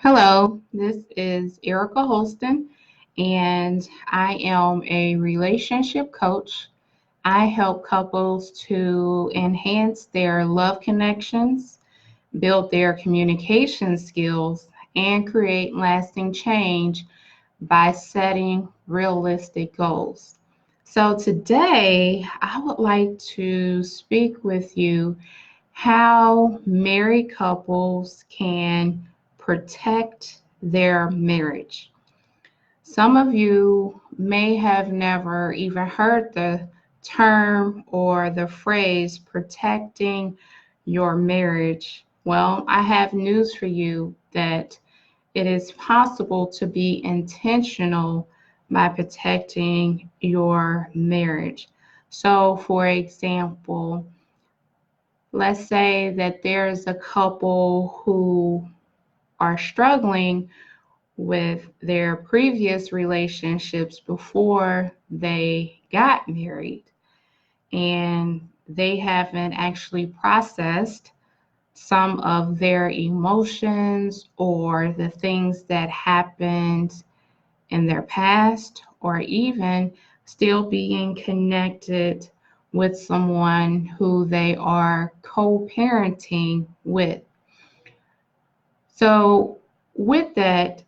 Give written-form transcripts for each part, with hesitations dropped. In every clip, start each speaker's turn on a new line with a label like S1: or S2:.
S1: Hello, this is Erica Holston, and I am a relationship coach. I help couples to enhance their love connections, build their communication skills, and create lasting change by setting realistic goals. So, today I would like to speak with you how married couples can protect their marriage. Some of you may have never even heard the term or the phrase protecting your marriage. Well, I have news for you that it is possible to be intentional by protecting your marriage. So, for example, let's say that there's a couple who are struggling with their previous relationships before they got married, and they haven't actually processed some of their emotions or the things that happened in their past, or even still being connected with someone who they are co parenting with. So, with that,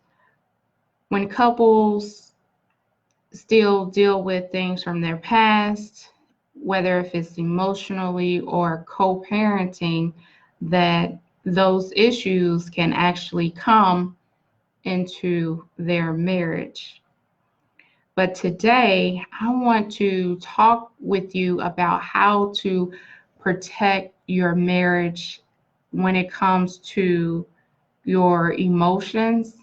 S1: when couples still deal with things from their past, whether if it's emotionally or co parenting, that those issues can actually come into their marriage. But today, I want to talk with you about how to protect your marriage when it comes to your emotions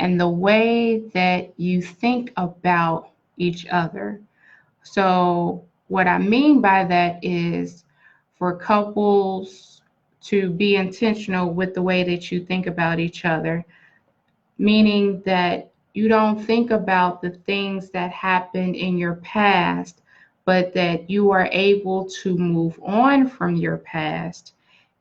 S1: and the way that you think about each other. So, what I mean by that is for couples to be intentional with the way that you think about each other, meaning that you don't think about the things that happened in your past, but that you are able to move on from your past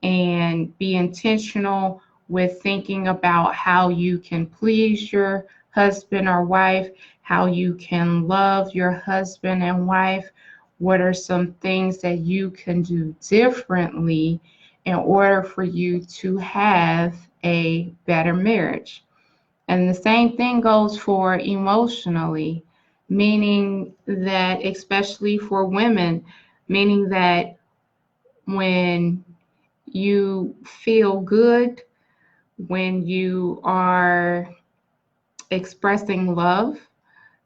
S1: and be intentional with thinking about how you can please your husband or wife, how you can love your husband and wife. What are some things that you can do differently in order for you to have a better marriage? And the same thing goes for emotionally, meaning that, especially for women, meaning that when you feel good, when you are expressing love,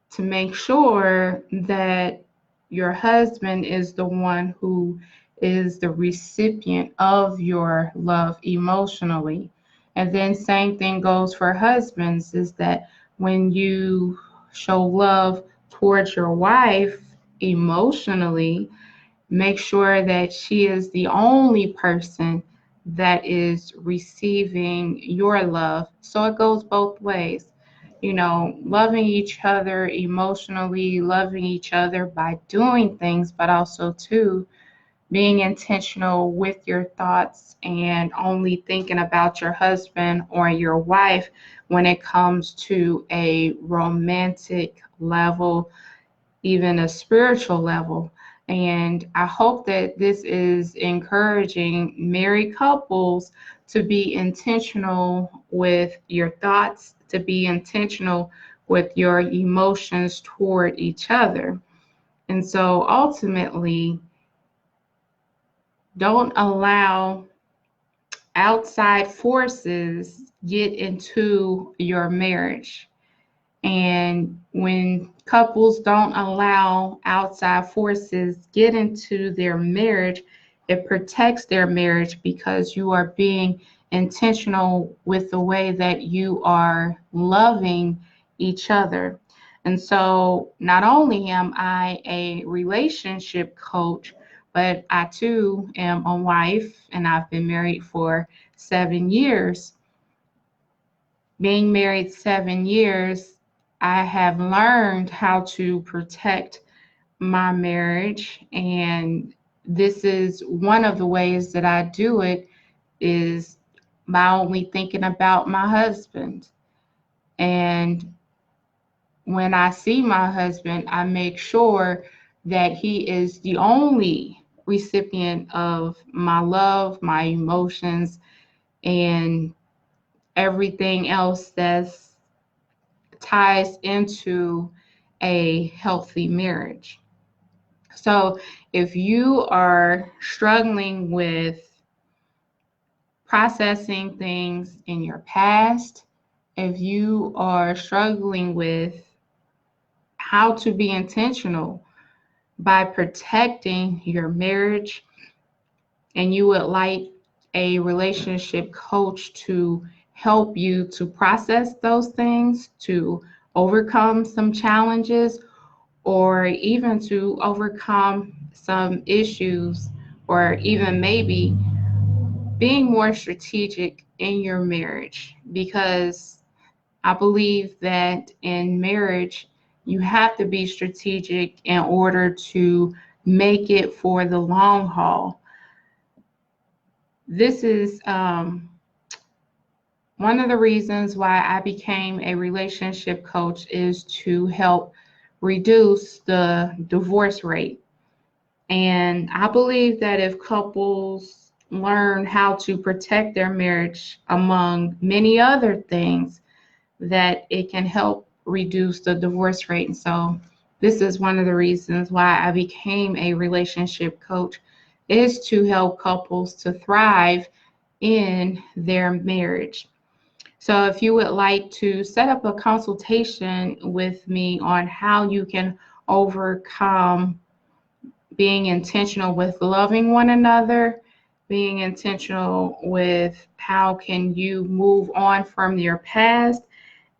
S1: to make sure that your husband is the one who is the recipient of your love emotionally. And then same thing goes for husbands, is that when you show love towards your wife emotionally, make sure that she is the only person that is receiving your love. So it goes both ways. Loving each other emotionally, loving each other by doing things, but also, too, being intentional with your thoughts and only thinking about your husband or your wife when it comes to a romantic level, even a spiritual level. And I hope that this is encouraging married couples to be intentional with your thoughts, to be intentional with your emotions toward each other. And so ultimately, don't allow outside forces get into your marriage. And when couples don't allow outside forces get into their marriage, it protects their marriage because you are being intentional with the way that you are loving each other. And so not only am I a relationship coach, but I too am a wife, and I've been married for 7 years. Being married 7 years, I have learned how to protect my marriage, and this is one of the ways that I do it, is by only thinking about my husband. And when I see my husband, I make sure that he is the only recipient of my love, my emotions, and everything else that ties into a healthy marriage. So if you are struggling with processing things in your past, if you are struggling with how to be intentional by protecting your marriage, and you would like a relationship coach to help you to process those things, to overcome some challenges, or even to overcome some issues, or even maybe being more strategic in your marriage, because I believe that in marriage, you have to be strategic in order to make it for the long haul. This is one of the reasons why I became a relationship coach, is to help reduce the divorce rate. And I believe that if couples learn how to protect their marriage, among many other things, that it can help reduce the divorce rate. And so this is one of the reasons why I became a relationship coach, is to help couples to thrive in their marriage. So if you would like to set up a consultation with me on how you can overcome being intentional with loving one another, being intentional with how can you move on from your past,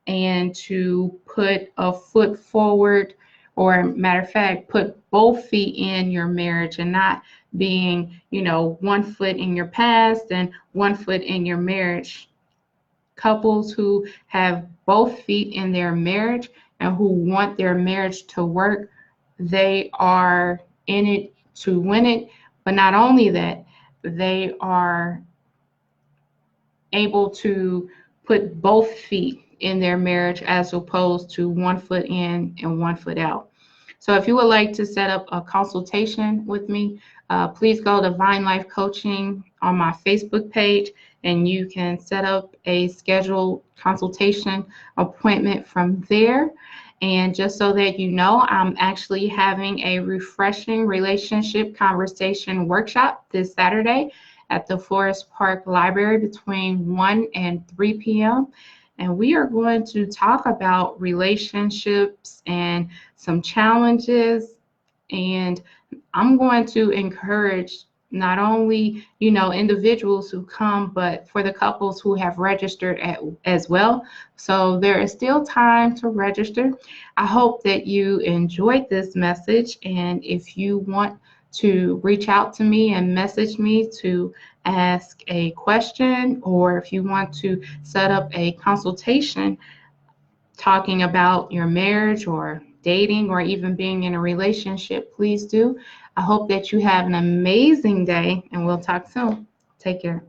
S1: and to put a foot forward, or matter of fact, put both feet in your marriage, and not being, one foot in your past and one foot in your marriage. Couples who have both feet in their marriage and who want their marriage to work, they are in it to win it. But not only that, they are able to put both feet in their marriage, as opposed to one foot in and one foot out. So if you would like to set up a consultation with me, please go to Vine Life Coaching on my Facebook page, and you can set up a scheduled consultation appointment from there. And just so that you know, I'm actually having a refreshing relationship conversation workshop this Saturday at the Forest Park Library between 1 and 3 p.m. And we are going to talk about relationships and some challenges. And I'm going to encourage not only, individuals who come, but for the couples who have registered as well. So there is still time to register. I hope that you enjoyed this message. And if you want to reach out to me and message me to ask a question, or if you want to set up a consultation talking about your marriage or dating or even being in a relationship, please do. I hope that you have an amazing day, and we'll talk soon. Take care.